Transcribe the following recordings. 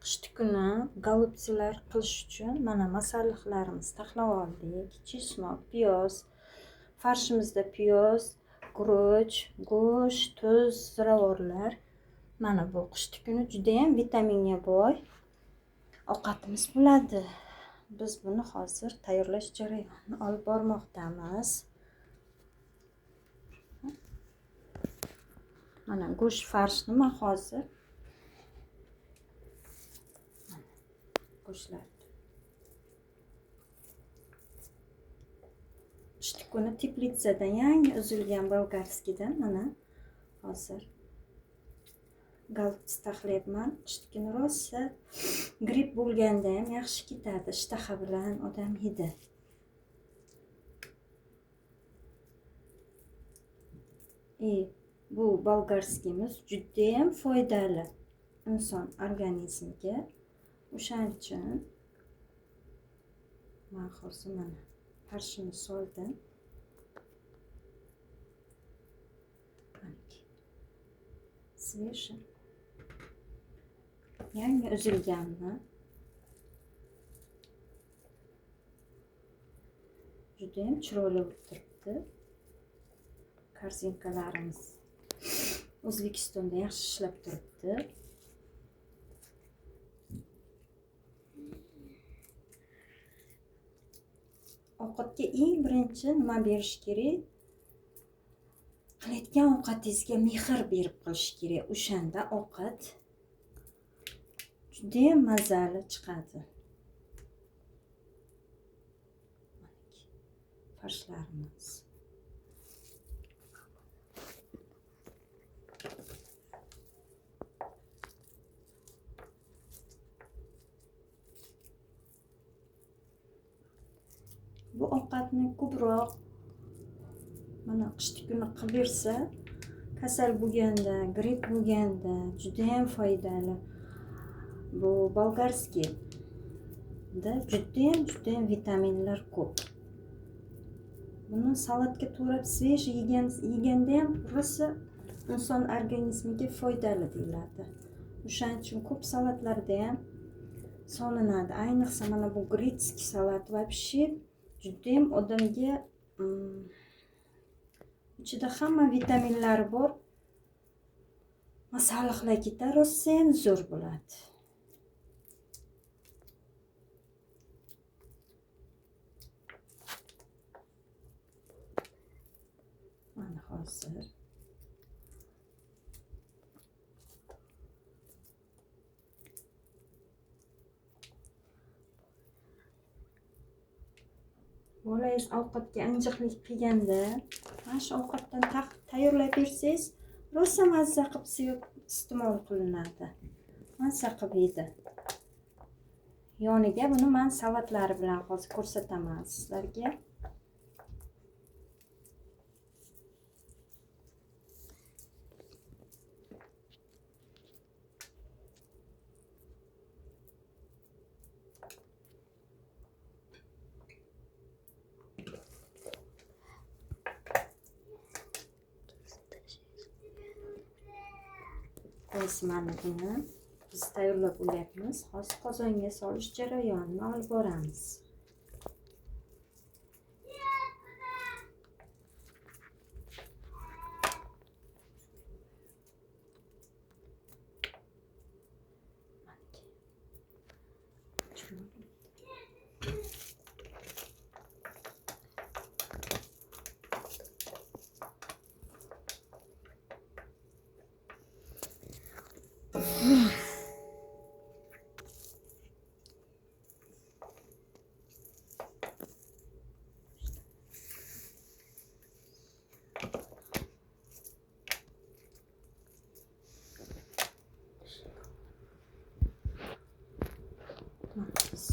Qishki kuni golubtsilar qilish uchun mana masalliqlarimiz taxlab oldik. Chesnok, piyoz, farshimizda piyoz, guruch, go'sht, tuz, ziravorlar. Mana bu qishki kuni juda ham vitaminga boy ovqatimiz bo'ladi. Biz buni hozir tayyorlash jarayonini olib bormoqdamiz. Mana go'sht farshni men hozir go'shtlar. Qishki kuni teplitsadan yangi uzilgan bolgarskidan mana hozir golubts taxlayapman. Qishki kuni rosa gripp bo'lganda ham yaxshi ketadi, ishtaha bilan odam yedi. Bu bolgarskimiz juda ham foydali inson organizmiga. O'shaning uchun men hozir mana farshini soldim. Svejiy. Yangi uzilganmi? Juda ham chiroyli bo'lib turibdi. Korzinkalarimiz O'zbekistonda yaxshi ishlab turibdi. Ovqatga eng birinchi nima berish kerak? Qilayotgan ovqatingizga mehr berib qilish kerak. O'shanda ovqat juda ham mazali chiqadi. Farshlarimiz. Bu ovqatni ko'proq mana qishki kuni qilib bersa, kasal bo'lganda, gripp bo'lganda juda ham foydali. Bu bolgarskida juda ham vitaminlar ko'p. Buni salatga to'g'rab svejiy yeganda ham rosa inson organizmiga foydali deyiladi. O'shaning uchun ko'p salatlarda ham solinadi. Ayniqsa mana bu gretskiy salat вообще juda ham odamga ichida hamma vitaminlari bor. Masalliqlar ketadi, rosa ham zo'r bo'ladi. Mana hozir bolangiz ovqatga injiqlik qilganda mana shu ovqatdan tayyorlab bersangiz, rosa mazza qilib sevib iste'mol qilinadi. Mazza qilib yeydi. Yoniga buni men salatlari bilan hozir ko'rsataman sizlarga. Mana buni biz tayyorlab olyapmiz. Hozir qozonga solish jarayonini olib boramiz.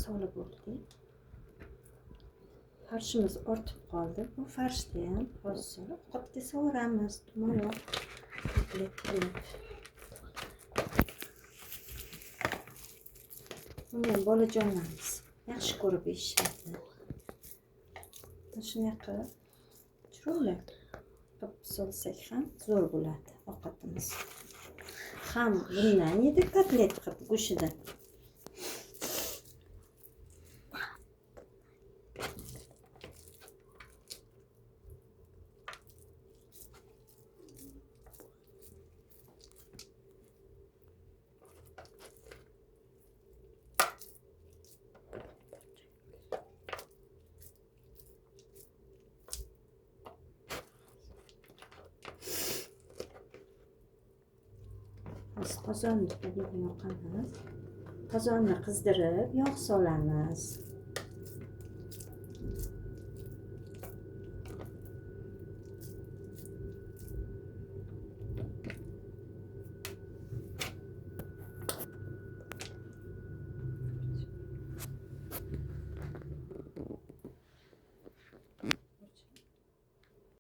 Solib bo'ldik. Farshimiz ortib qoldi. Bu farshni ham hozir ovqatga solamiz. Tumoq qilib. Buni bolajonlarimiz yaxshi ko'rib yeyishadi. Shunday qilib chiroyli qilib solsak ham zo'r bo'ladi ovqatimiz. Ham bundan yedik, kotlet qilib go'shidan. Biz qozonni yoqamiz. Qozonni qizdirib, yog' solamiz.